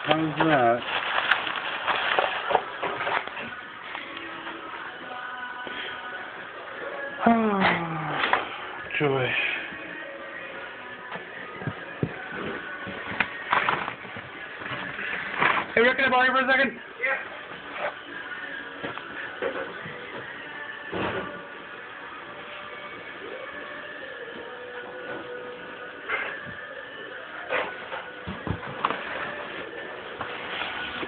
How's that? Oh, joy. Hey, Rick, can I borrow you for a second?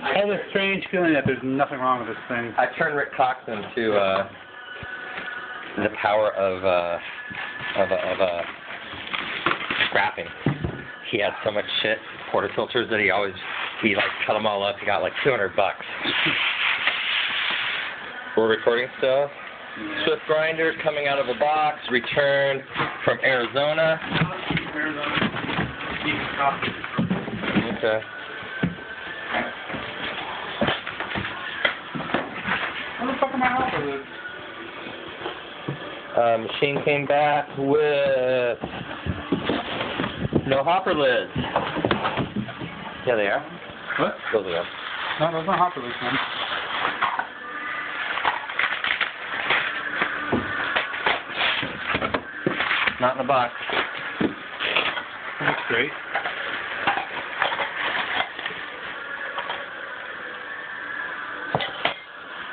I have a strange feeling that there's nothing wrong with this thing. I turned Rick Cox into the power of scrapping. He had so much shit, portafilters, that he like cut them all up. He got like $200. We're recording still. Yeah. Swift grinder coming out of a box, returned from Arizona. Okay. Where the fuck are my hopper lids? Machine came back with no hopper lids. Yeah, they are. What? Those are them. No, those aren't hopper lids, man. Not in the box. That's great.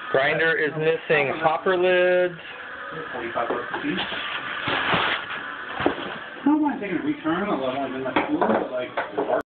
Grinder is missing hopper lids. 45 bucks a piece. I don't mind taking a return on the ones in the cooler, but like.